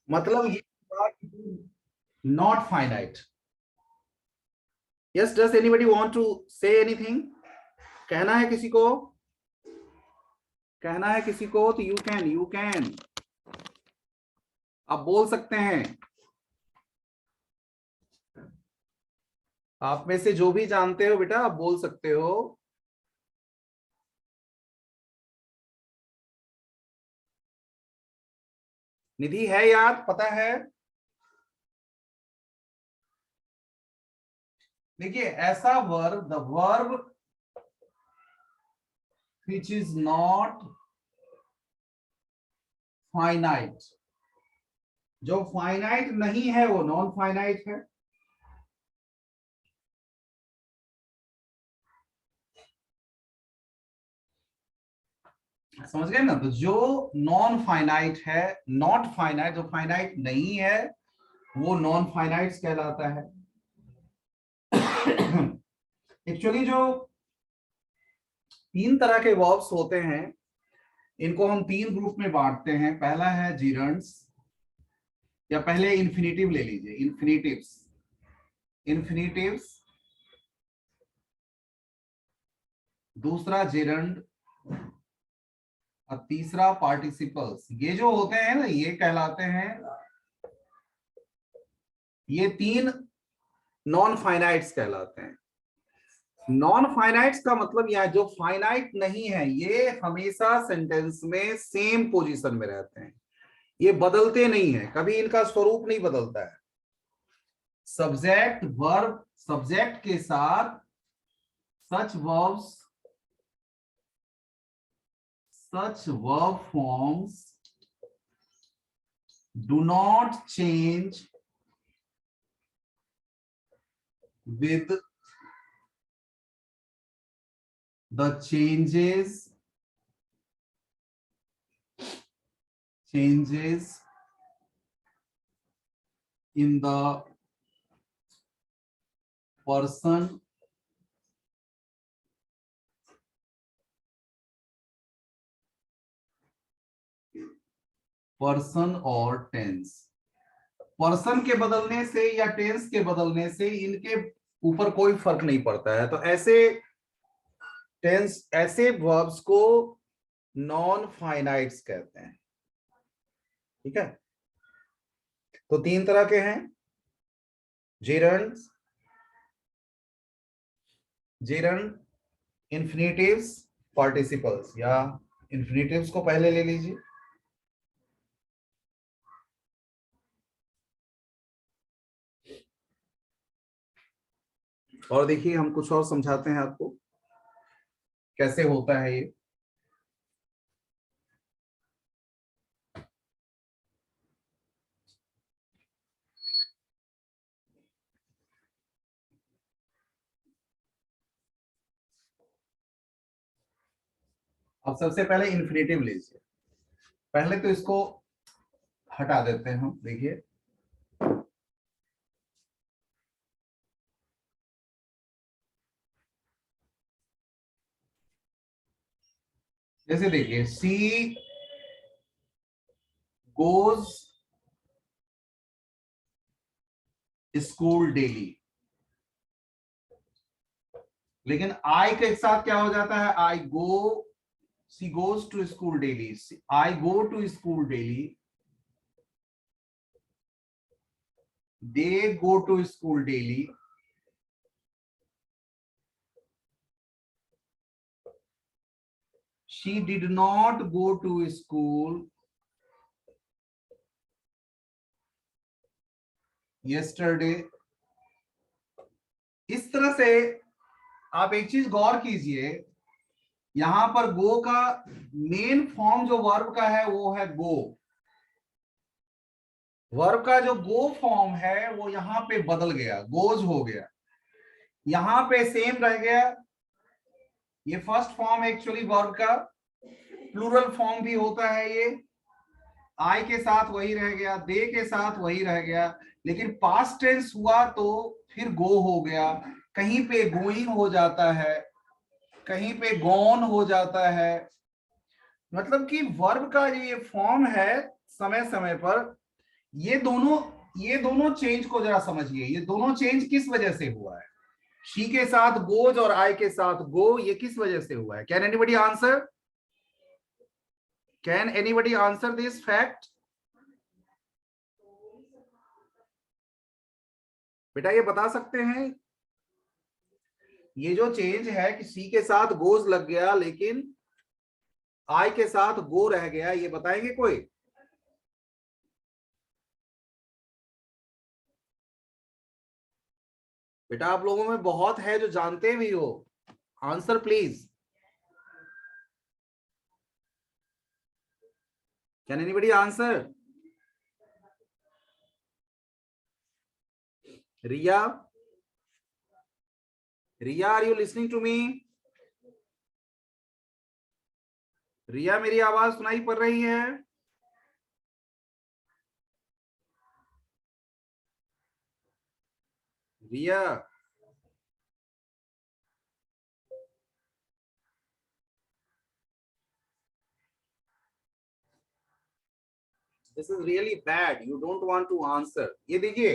मतलब ये not finite. Yes, does anybody want to say anything? कहना है किसी को? कहना है किसी को तो यू कैन आप बोल सकते हैं। आप में से जो भी जानते हो बेटा आप बोल सकते हो। निधि है याद, पता है? देखिए ऐसा verb, the verb which is not finite, जो फाइनाइट नहीं है वो नॉन फाइनाइट है। समझ गए ना? तो जो नॉन फाइनाइट है, नॉट फाइनाइट, जो फाइनाइट नहीं है वो नॉन फाइनाइट कहलाता है। एक्चुअली जो तीन तरह के वर्ब्स होते हैं इनको हम तीन ग्रुप में बांटते हैं। पहला है जीरंड्स, या पहले इन्फिनेटिव ले लीजिए, इन्फिनेटिव्स। इन्फिनेटिव्स, दूसरा जेरंड और तीसरा पार्टिसिपल्स। ये जो होते हैं ना ये कहलाते हैं, ये तीन नॉन फाइनाइट्स कहलाते हैं। नॉन फाइनाइट्स का मतलब यह जो फाइनाइट नहीं है ये हमेशा सेंटेंस में सेम पोजीशन में रहते हैं, ये बदलते नहीं है, कभी इनका स्वरूप नहीं बदलता है। सब्जेक्ट वर्ब, सब्जेक्ट के साथ सच verbs, such verb forms do not change with the changes in the person और टेंस। पर्सन के बदलने से या टेंस के बदलने से इनके ऊपर कोई फर्क नहीं पड़ता है। तो ऐसे टेंस, ऐसे वर्ब्स को नॉन फाइनाइट्स कहते हैं। ठीक है, तो तीन तरह के हैं, जेरंड्स, जेरंड, इन्फिनेटिव्स, पार्टिसिपल्स। या इन्फिनेटिव्स को पहले ले लीजिए। और देखिए हम कुछ और समझाते हैं आपको कैसे होता है ये। अब सबसे पहले इन्फिनेटिव लीजिए। पहले तो इसको हटा देते हैं हम। देखिए जैसे देखिए, सी गोज स्कूल डेली, लेकिन आई के साथ क्या हो जाता है? I go, she goes to school daily, I go to school daily, they go to school daily, she did not go to school yesterday। इस तरह से आप एक चीज गौर कीजिए, यहां पर गो का मेन फॉर्म जो वर्ब का है वो है गो। वर्ब का जो गो फॉर्म है वो यहां पे बदल गया, गोज हो गया, यहां पे सेम रह गया। ये फर्स्ट फॉर्म एक्चुअली वर्ब का प्लूरल फॉर्म भी होता है, ये आई के साथ वही रह गया, दे के साथ वही रह गया, लेकिन पास्ट टेंस हुआ तो फिर गो हो गया, कहीं पे गोइंग हो जाता है, कहीं पे गॉन हो जाता है। मतलब कि वर्ब का ये फॉर्म है समय समय पर ये दोनों चेंज को जरा समझिए, ये दोनों चेंज किस वजह से हुआ है? शी के साथ गोज और आई के साथ गो, ये किस वजह से हुआ है? Can anybody answer? Can anybody answer this fact? बेटा ये बता सकते हैं, ये जो चेंज है कि सी के साथ गोज लग गया लेकिन आई के साथ गो रह गया, ये बताएंगे कोई? बेटा आप लोगों में बहुत है जो जानते भी हो, answer please. Can anybody answer? Riya, Riya are you listening to me? Riya मेरी आवाज सुनाई पड़ रही है? Riya, this is really bad, you don't want to answer. ये देखिए,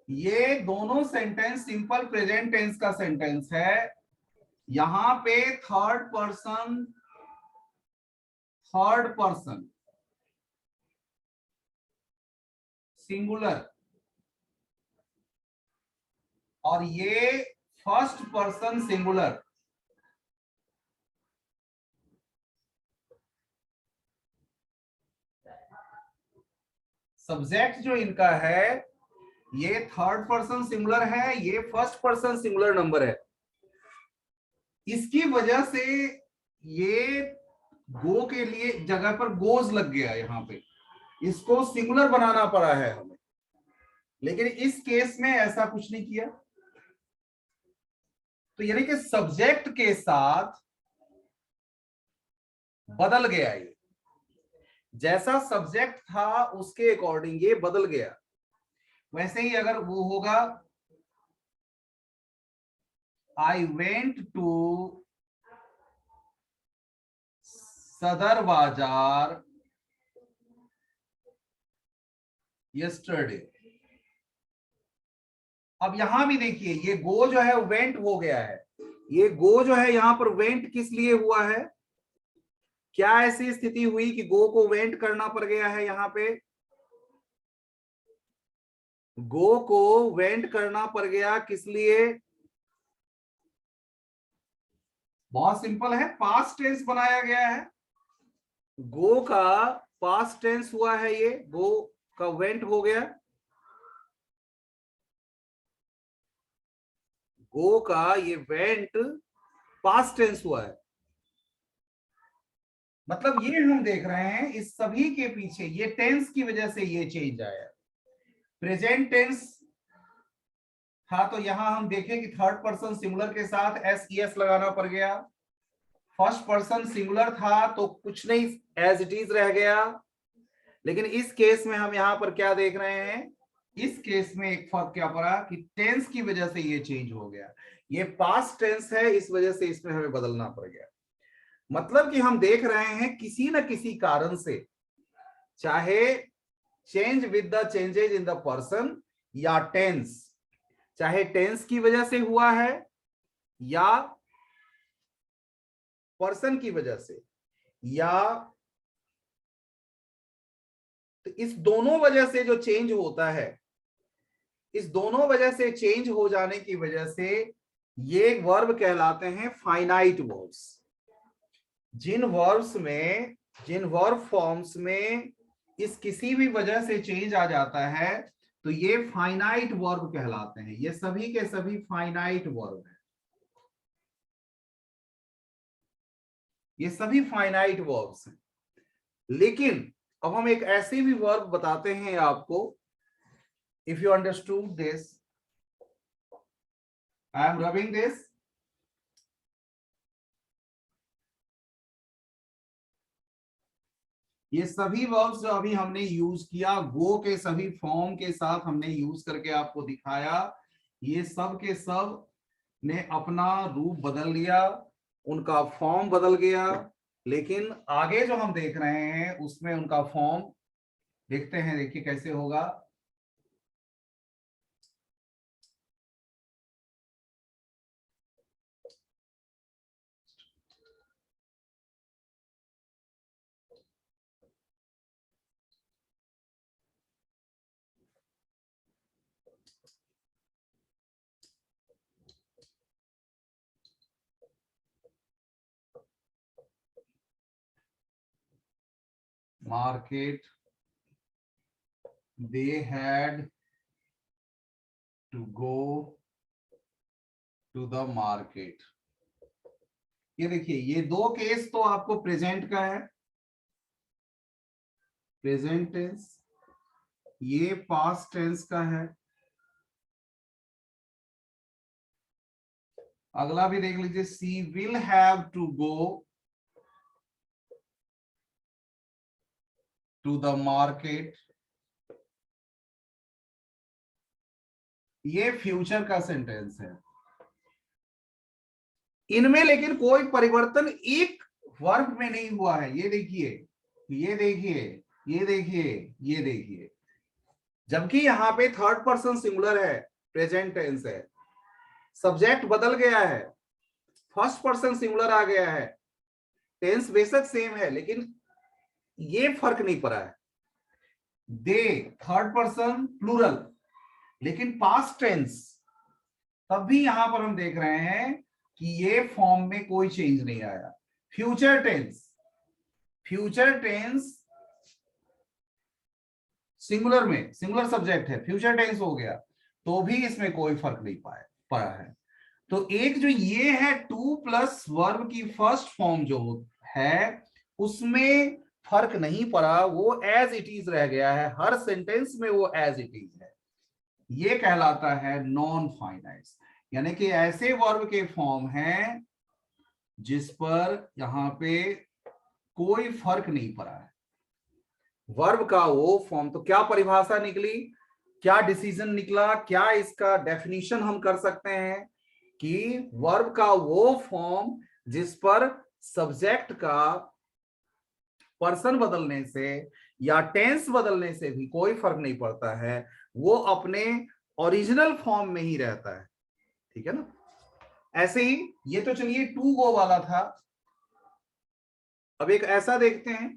ये दोनों सेंटेंस सिंपल प्रेजेंट टेंस का सेंटेंस है। यहां पे थर्ड पर्सन सिंगुलर और ये फर्स्ट पर्सन सिंगुलर। सब्जेक्ट जो इनका है ये थर्ड पर्सन सिंगुलर है, ये फर्स्ट पर्सन सिंगुलर नंबर है। इसकी वजह से ये गो के लिए जगह पर गोज लग गया, यहां पे इसको सिंगुलर बनाना पड़ा है हमें, लेकिन इस केस में ऐसा कुछ नहीं किया। तो यानी कि सब्जेक्ट के साथ बदल गया, ये जैसा सब्जेक्ट था उसके अकॉर्डिंग ये बदल गया। वैसे ही अगर वो होगा, आई वेंट टू सदर बाजार यस्टरडे। अब यहां भी देखिए, ये गो जो है वेंट हो गया है। ये गो जो है यहां पर वेंट किस लिए हुआ है? क्या ऐसी स्थिति हुई कि गो को वेंट करना पड़ गया है? यहां पे गो को वेंट करना पड़ गया किस लिए? बहुत सिंपल है, पास्ट टेंस बनाया गया है। गो का पास्ट टेंस हुआ है, ये गो का वेंट हो गया। गो का ये वेंट पास्ट टेंस हुआ है। मतलब ये हम देख रहे हैं इस सभी के पीछे ये टेंस की वजह से ये चेंज आया। प्रेजेंट टेंस था तो यहां हम देखें कि थर्ड पर्सन सिंगुलर के साथ एस ई एस लगाना पड़ गया। फर्स्ट पर्सन सिंगुलर था तो कुछ नहीं, एज इट इज रह गया। लेकिन इस केस में हम यहां पर क्या देख रहे हैं? इस केस में एक फर्क क्या पड़ा कि टेंस की वजह से ये चेंज हो गया। ये पास्ट टेंस है, इस वजह से इसमें हमें बदलना पड़ गया। मतलब कि हम देख रहे हैं किसी न किसी कारण से, चाहे change with the changes in the person या टेंस, चाहे टेंस की वजह से हुआ है या पर्सन की वजह से, या तो इस दोनों वजह से जो चेंज होता है, इस दोनों वजह से चेंज हो जाने की वजह से ये वर्ब कहलाते हैं फाइनाइट वर्ब्स। जिन वर्ब्स में, जिन वर्ब फॉर्म्स में इस किसी भी वजह से चेंज आ जाता है तो ये फाइनाइट वर्ब कहलाते हैं। ये सभी के सभी फाइनाइट वर्ब है, ये सभी फाइनाइट वर्ब्स हैं। लेकिन अब हम एक ऐसे भी वर्ब बताते हैं आपको, if you understood this, I am rubbing this. ये सभी वर्ब्स जो अभी हमने यूज किया, गो के सभी फॉर्म के साथ हमने यूज करके आपको दिखाया, ये सब के सब ने अपना रूप बदल लिया, उनका फॉर्म बदल गया। लेकिन आगे जो हम देख रहे हैं उसमें उनका फॉर्म देखते हैं, देखिए कैसे होगा। Market, they had to go to the market। ये देखिए, ये दो केस तो आपको प्रेजेंट का है, प्रेजेंट टेंस, ये पास्ट टेंस का है। अगला भी देख लीजिए, she will have to go to the market, ये फ्यूचर का सेंटेंस है। इनमें लेकिन कोई परिवर्तन एक वर्ब में नहीं हुआ है। ये देखिए, ये देखिए, ये देखिए, ये देखिए, जबकि यहां पे थर्ड पर्सन सिंगुलर है, प्रेजेंट टेंस है, सब्जेक्ट बदल गया है, फर्स्ट पर्सन सिंगुलर आ गया है, टेंस बेशक सेम है, लेकिन ये फर्क नहीं पड़ा है। दे थर्ड पर्सन प्लूरल, लेकिन पास्ट टेंस, तब भी यहां पर हम देख रहे हैं कि ये फॉर्म में कोई चेंज नहीं आया। Future tense, future tense singular में, सिंगुलर सब्जेक्ट है, फ्यूचर टेंस हो गया, तो भी इसमें कोई फर्क नहीं पड़ा है। तो एक जो ये है टू प्लस वर्ब की फर्स्ट फॉर्म जो है, उसमें फर्क नहीं पड़ा, वो एज इट इज रह गया है, हर सेंटेंस में वो एज इट इज है। ये कहलाता है नॉन फाइनाइट, यानी कि ऐसे वर्ब के फॉर्म हैं जिस पर यहां पे कोई फर्क नहीं पड़ा है। वर्ब का वो फॉर्म, तो क्या परिभाषा निकली, क्या डिसीजन निकला, क्या इसका डेफिनेशन हम कर सकते हैं कि वर्ब का वो फॉर्म जिस पर सब्जेक्ट का पर्सन बदलने से या टेंस बदलने से भी कोई फर्क नहीं पड़ता है, वो अपने ओरिजिनल फॉर्म में ही रहता है। ठीक है ना। ऐसे ही ये तो चलिए टू गो वाला था। अब एक ऐसा देखते हैं,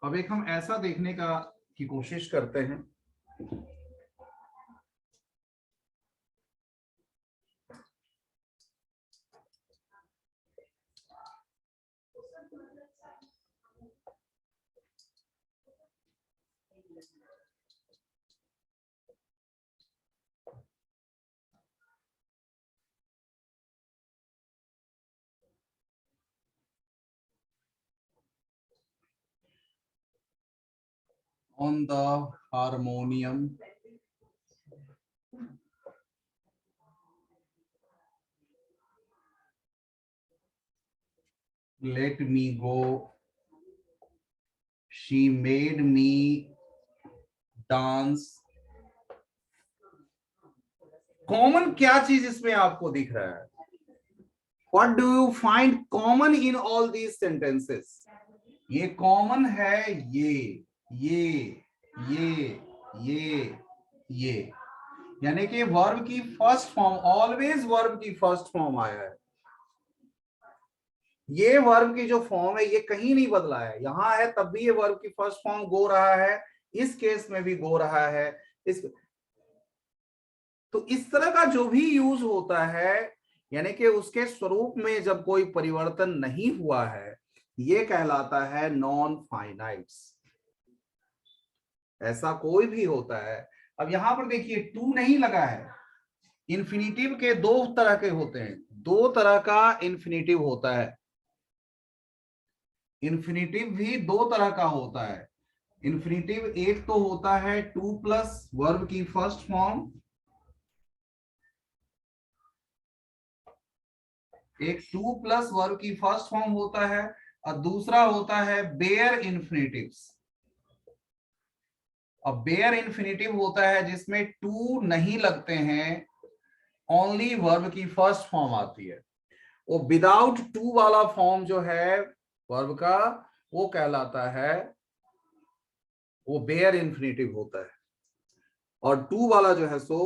अब एक हम ऐसा देखने की कोशिश करते हैं। On the harmonium, let me go, she made me dance। Common क्या चीज इसमें आपको दिख रहा है? What do you find common in all these sentences? ये कॉमन है, ये ये, यानी कि वर्ब की फर्स्ट फॉर्म, ऑलवेज वर्ब की फर्स्ट फॉर्म आया है। ये वर्ब की जो फॉर्म है ये कहीं नहीं बदला है, यहां है तब भी ये वर्ब की फर्स्ट फॉर्म गो रहा है, इस केस में भी गो रहा है। तो इस तरह का जो भी यूज होता है, यानी कि उसके स्वरूप में जब कोई परिवर्तन नहीं हुआ है, ये कहलाता है नॉन फाइनाइट्स। ऐसा कोई भी होता है। अब यहां पर देखिए टू नहीं लगा है। इन्फिनिटिव के दो तरह के होते हैं, दो तरह का इन्फिनिटिव होता है। इन्फिनिटिव भी दो तरह का होता है। इन्फिनिटिव एक तो होता है टू प्लस वर्ब की फर्स्ट फॉर्म, एक टू प्लस वर्ब की फर्स्ट फॉर्म होता है, और दूसरा होता है बेयर इन्फिनिटिव्स। अब बेयर इन्फिनिटिव होता है जिसमें टू नहीं लगते हैं, ओनली वर्ब की फर्स्ट फॉर्म आती है। वो विदाउट टू वाला फॉर्म जो है वर्ब का वो कहलाता है, वो बेयर इंफिनिटिव होता है, और टू वाला जो है सो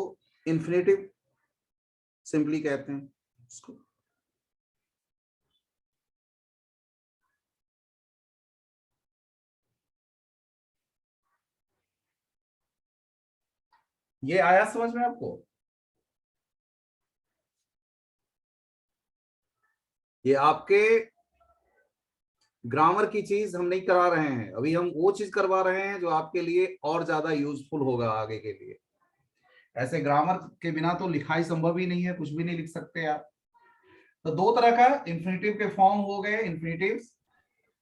इंफिनिटिव सिंपली कहते हैं उसको। ये आया समझ में आपको? ये आपके ग्रामर की चीज हम नहीं करा रहे हैं, अभी हम वो चीज करवा रहे हैं जो आपके लिए और ज्यादा यूजफुल होगा आगे के लिए। ऐसे ग्रामर के बिना तो लिखाई संभव ही नहीं है, कुछ भी नहीं लिख सकते आप। तो दो तरह का इंफिनिटिव के फॉर्म हो गए इन्फिनिटिव,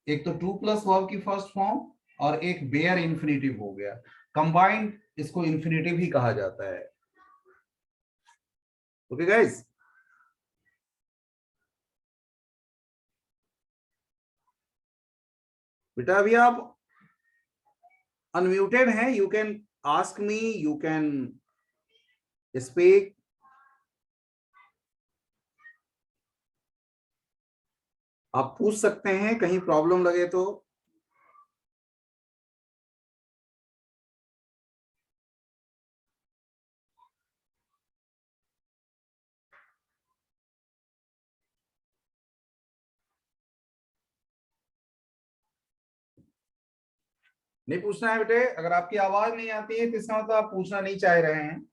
एक तो टू प्लस वर्ब की फर्स्ट फॉर्म और एक बेयर इंफिनिटिव हो गया, कंबाइंड इसको इंफिनिटिव ही कहा जाता है। ओके गाइस, बेटा अभी आप अनम्यूटेड हैं, you can ask me, you can speak. आप पूछ सकते हैं, कहीं प्रॉब्लम लगे तो। नहीं पूछना है बेटे, अगर आपकी आवाज नहीं आती है तो इसका मतलब आप पूछना नहीं चाह रहे हैं।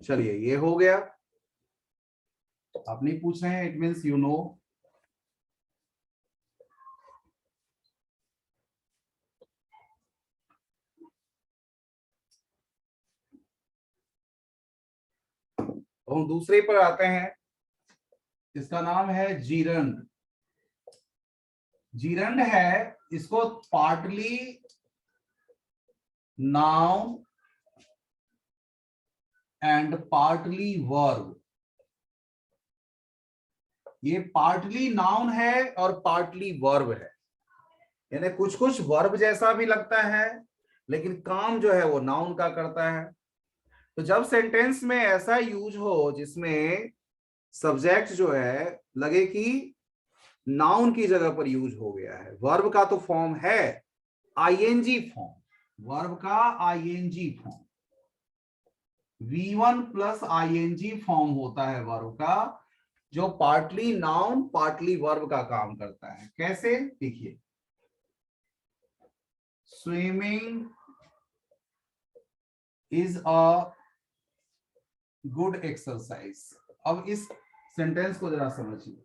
चलिए ये हो गया, आप नहीं पूछ रहे हैं, इट मीन्स यू नो। तो हम दूसरे पर आते हैं, इसका नाम है जीरंड। जीरंड है, इसको partly noun and partly verb, ये पार्टली नाउन है और पार्टली वर्ब है, यानी कुछ कुछ वर्ब जैसा भी लगता है लेकिन काम जो है वो नाउन का करता है। तो जब सेंटेंस में ऐसा यूज हो जिसमें सब्जेक्ट जो है लगे कि नाउन की जगह पर यूज हो गया है, वर्ब का तो फॉर्म है आईएनजी फॉर्म, वर्ब का ING form, V1 plus ING form होता है वर्ब का, जो पार्टली नाउन पार्टली वर्ब का काम करता है। कैसे देखिए, swimming is a good exercise. अब इस सेंटेंस को जरा समझिए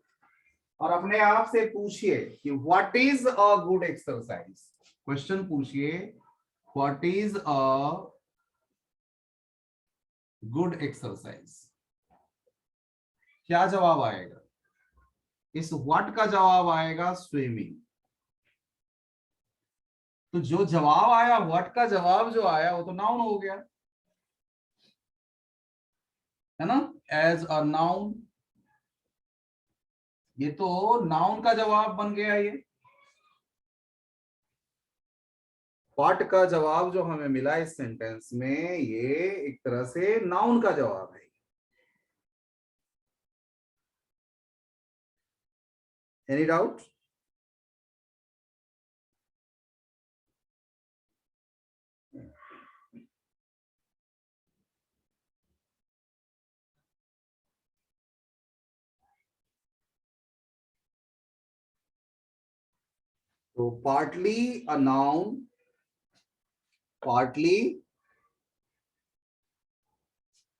और अपने आप से पूछिए कि what is a good exercise. Question पूछिए, what is a good exercise, क्या जवाब आएगा? इस व्हाट का जवाब आएगा स्विमिंग। तो जो जवाब आया, व्हाट का जवाब जो आया वो तो नाउन हो गया है ना, एज अ नाउन, ये तो नाउन का जवाब बन गया। ये व्हाट का जवाब जो हमें मिला इस सेंटेंस में, ये एक तरह से नाउन का जवाब है। Any doubt? तो partly a noun, partly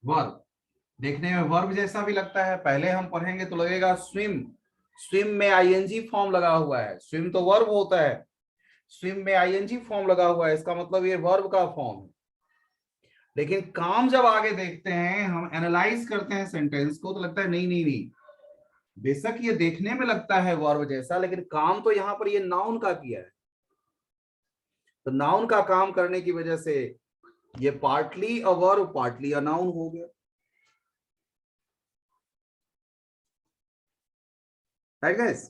verb, देखने में वर्ब जैसा भी लगता है, पहले हम पढ़ेंगे तो लगेगा स्विम, स्विम में आईएनजी फॉर्म लगा हुआ है, स्विम तो वर्ब होता है, स्विम में आईएनजी फॉर्म लगा हुआ है, इसका मतलब ये वर्ब का फॉर्म है। लेकिन काम जब आगे देखते हैं, हम एनालाइज करते हैं सेंटेंस को, तो लगता है नहीं नहीं नहीं, बेशक ये देखने में लगता है वर्ब जैसा लेकिन काम तो यहां पर ये नाउन का किया है। तो नाउन का काम करने की वजह से ये partly a verb partly a noun हो गया। Right guys?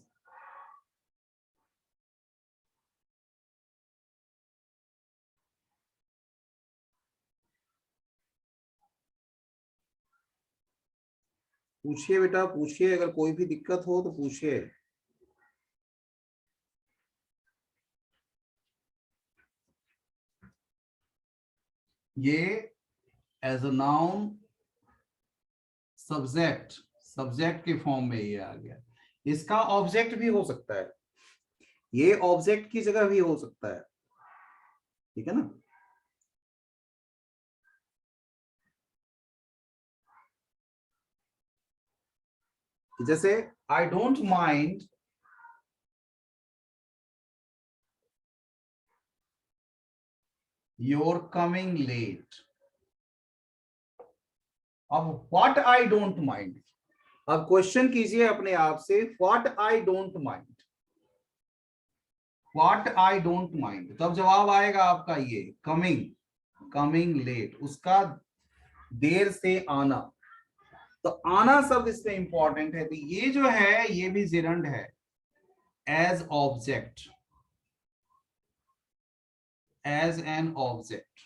पूछिए बेटा, पूछिए, अगर कोई भी दिक्कत हो तो पूछिए। ये as a noun subject, subject के फॉर्म में ये आ गया। इसका ऑब्जेक्ट भी हो सकता है, ये ऑब्जेक्ट की जगह भी हो सकता है, ठीक है ना? जैसे I don't mind your coming late. अब व्हाट आई डोंट माइंड, अब क्वेश्चन कीजिए अपने आप से, what I don't mind, what I don't mind, तब जवाब आएगा आपका ये कमिंग, कमिंग लेट, उसका देर से आना। तो आना शब्द इसमें इंपॉर्टेंट है। तो ये जो है ये भी जिरंड है, as object, as an object.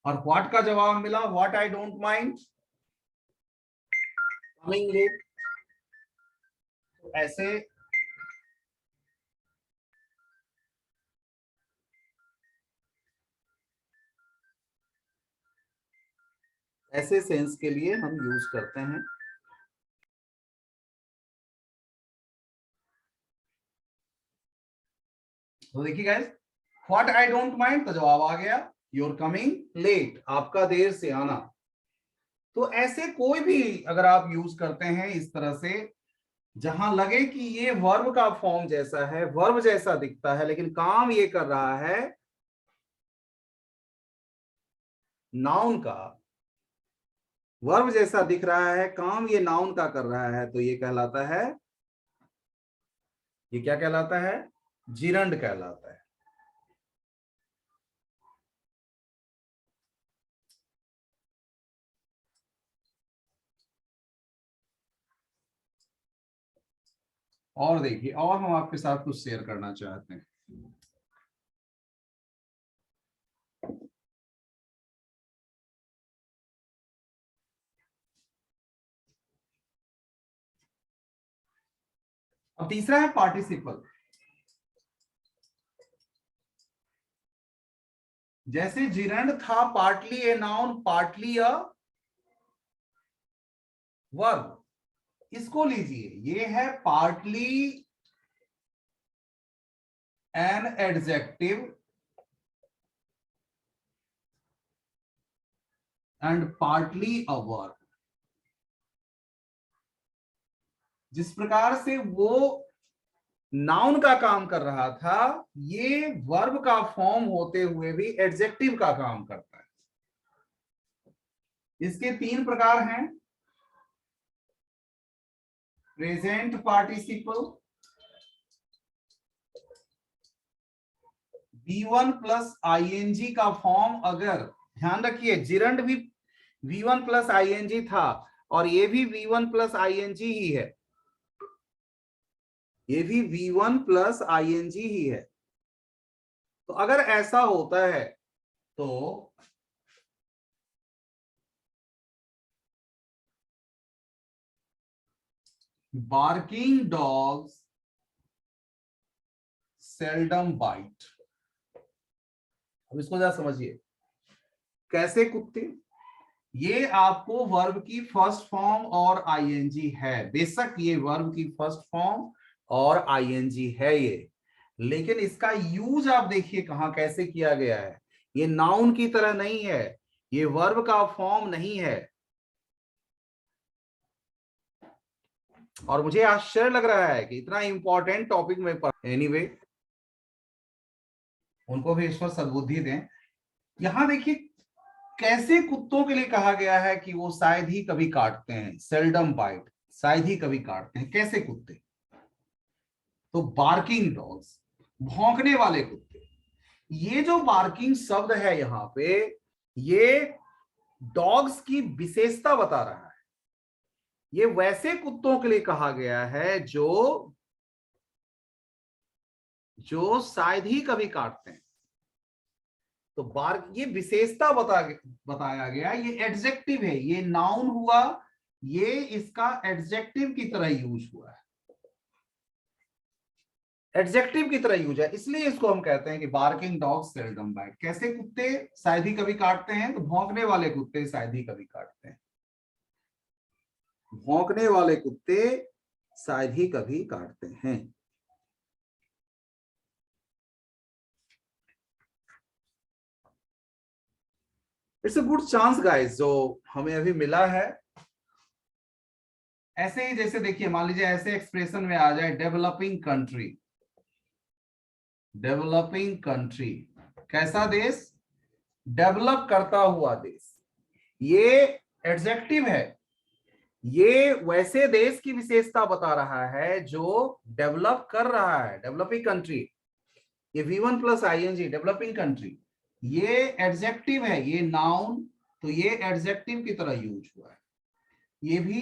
और व्हाट का जवाब मिला, what I don't mind, coming late. तो ऐसे ऐसे सेंस के लिए हम यूज करते हैं। तो देखिए guys, what I don't mind, तो जवाब आ गया योर कमिंग लेट, आपका देर से आना। तो ऐसे कोई भी अगर आप यूज करते हैं इस तरह से, जहां लगे कि ये वर्ब का फॉर्म जैसा है, वर्ब जैसा दिखता है, लेकिन काम ये कर रहा है नाउन का, वर्ब जैसा दिख रहा है, काम ये नाउन का कर रहा है, तो ये कहलाता है, ये क्या कहलाता है, जिरंड कहलाता है। और देखिए, और हम आपके साथ कुछ शेयर करना चाहते हैं। अब तीसरा है पार्टिसिपल। जैसे जिरंड था partly a noun partly a verb, इसको लीजिए, ये है partly an adjective and partly a verb. जिस प्रकार से वो नाउन का काम कर रहा था, ये वर्ब का फॉर्म होते हुए भी एडजेक्टिव का काम करता है। इसके तीन प्रकार हैं, present participle, V1 plus ING का फॉर्म, अगर ध्यान रखिए जिरंड भी V1 प्लस आईएनजी था और ये भी V1 प्लस आईएनजी ही है, ये भी V1 प्लस आईएनजी ही है। तो अगर ऐसा होता है तो बार्किंग डॉग्स सेल्डम बाइट। अब इसको जरा समझिए, कैसे कुत्ते, ये आपको वर्ब की फर्स्ट फॉर्म और आईएनजी है, बेशक ये वर्ब की फर्स्ट फॉर्म और आईएनजी है ये, लेकिन इसका यूज आप देखिए कहां कैसे किया गया है। ये नाउन की तरह नहीं है, ये वर्ब का फॉर्म नहीं है। और मुझे आश्चर्य लग रहा है कि इतना इंपॉर्टेंट टॉपिक में एनीवे उनको भी ईश्वर सद्बुद्धि दें। यहां देखिए कैसे कुत्तों के लिए कहा गया है कि वो शायद ही कभी काटते हैं, सेल्डम बाइट, शायद ही कभी काटते हैं, कैसे कुत्ते, तो बार्किंग डॉग्स, भौंकने वाले कुत्ते। ये जो बार्किंग शब्द है यहां पे, ये डॉग्स की विशेषता बता रहा है। ये वैसे कुत्तों के लिए कहा गया है जो शायद ही कभी काटते हैं। तो बार्क, ये विशेषता बताया गया, ये एडजेक्टिव है, ये नाउन हुआ, ये इसका एडजेक्टिव की तरह यूज हुआ है, एडजेक्टिव की तरह यूज है, इसलिए इसको हम कहते हैं कि बार्किंग डॉग्स सेल्डम बाइट। कैसे कुत्ते शायद ही कभी काटते हैं? तो भौंकने वाले कुत्ते शायद ही कभी काटते हैं, भौंकने वाले कुत्ते शायद ही कभी काटते हैं। It's a good chance guys जो हमें अभी मिला है। ऐसे ही जैसे देखिए, मान लीजिए ऐसे एक्सप्रेशन में आ जाए डेवलपिंग कंट्री, डेवलपिंग कंट्री कैसा देश? डेवलप करता हुआ देश, ये एडजेक्टिव है, ये वैसे देश की विशेषता बता रहा है जो डेवलप कर रहा है, डेवलपिंग कंट्री। ये V1 plus ING, developing country, ये एडजेक्टिव है, ये नाउन, तो ये एडजेक्टिव की तरह यूज हुआ है, ये भी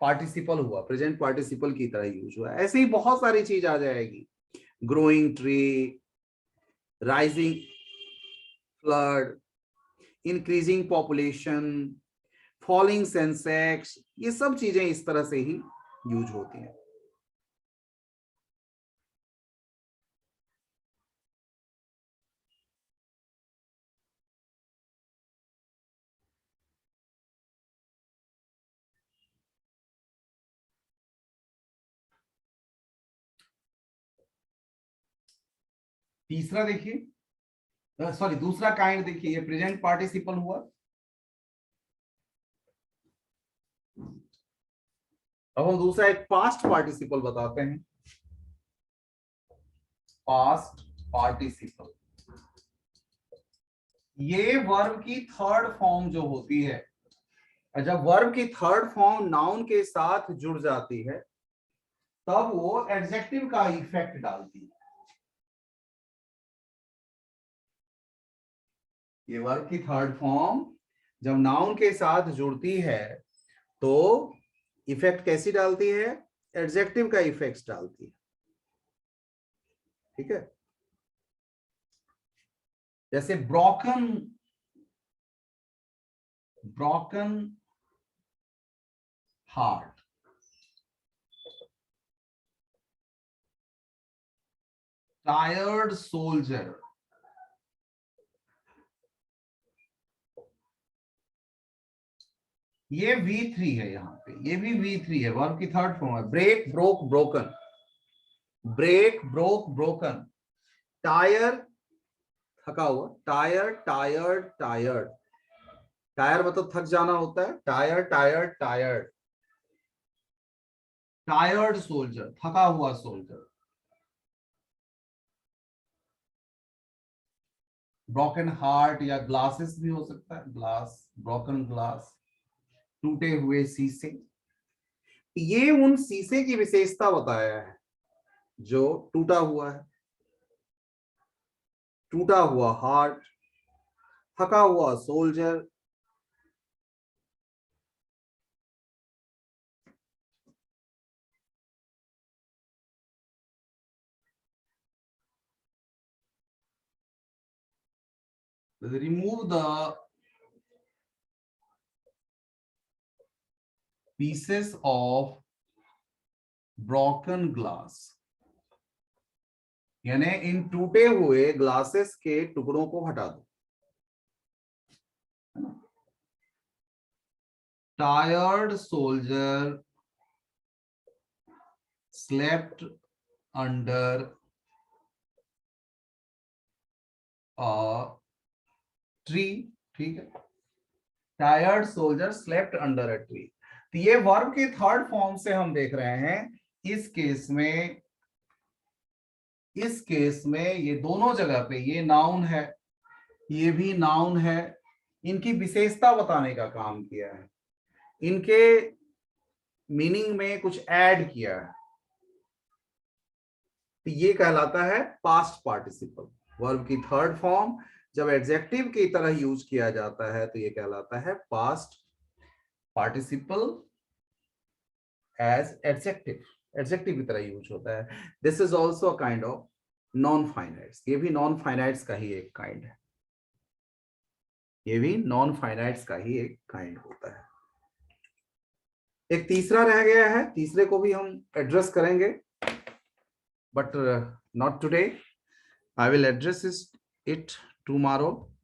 पार्टिसिपल हुआ, प्रेजेंट पार्टिसिपल की तरह यूज हुआ है। ऐसे ही बहुत सारी चीज आ जाएगी, growing tree, rising flood, increasing population, falling Sensex, ये सब चीजें इस तरह से ही यूज होती हैं। तीसरा देखिए, सॉरी दूसरा काइंड देखिए, ये प्रेजेंट पार्टिसिपल हुआ। अब हम दूसरा एक पास्ट पार्टिसिपल बताते हैं, पास्ट पार्टिसिपल। ये वर्ब की थर्ड फॉर्म जो होती है, जब वर्ब की थर्ड फॉर्म नाउन के साथ जुड़ जाती है तब वो एडजेक्टिव का इफेक्ट डालती है। ये वर्ब की थर्ड फॉर्म जब नाउन के साथ जुड़ती है तो इफेक्ट कैसी डालती है? एडजेक्टिव का इफेक्ट डालती है। ठीक है, जैसे broken, broken heart, tired soldier, ये V3 है, यहां पे ये भी V3 है, वर्ब की थर्ड फॉर्म है। Break, broke, broken, break, broke, broken, tired थका हुआ, टायर, टायर्ड, टायर्ड, टायर मतलब थक जाना होता है, tyre, tired, tired, tired soldier, थका हुआ सोल्जर, ब्रोकन हार्ट या ग्लासेस भी हो सकता है, ग्लास, ब्रोकन ग्लास, टूटे हुए शीशे। ये उन शीशे की विशेषता बताया है जो टूटा हुआ है, टूटा हुआ हार्ट, थका हुआ soldier. Remove the pieces of broken glass, यानी इन टूटे हुए ग्लासेस के टुकड़ों को हटा दो। Tired soldier slept under a tree. ठीक है, tired soldier slept under a tree. तो ये वर्ब के थर्ड फॉर्म से हम देख रहे हैं, इस केस में, इस केस में ये दोनों जगह पे ये नाउन है, ये भी नाउन है, इनकी विशेषता बताने का काम किया है, इनके मीनिंग में कुछ ऐड किया है, तो ये कहलाता है पास्ट पार्टिसिपल। वर्ब की थर्ड फॉर्म जब एडजेक्टिव की तरह यूज किया जाता है तो ये कहलाता है past participle as adjective, adjective की तरह यूज होता है. This is also a kind of non finites, ये भी नॉन फाइनाइट्स का ही एक काइंड है, ये भी नॉन फाइनाइट्स का ही एक काइंड होता है. एक तीसरा रह गया है, तीसरे को भी हम एड्रेस करेंगे, but not today. I will address it tomorrow.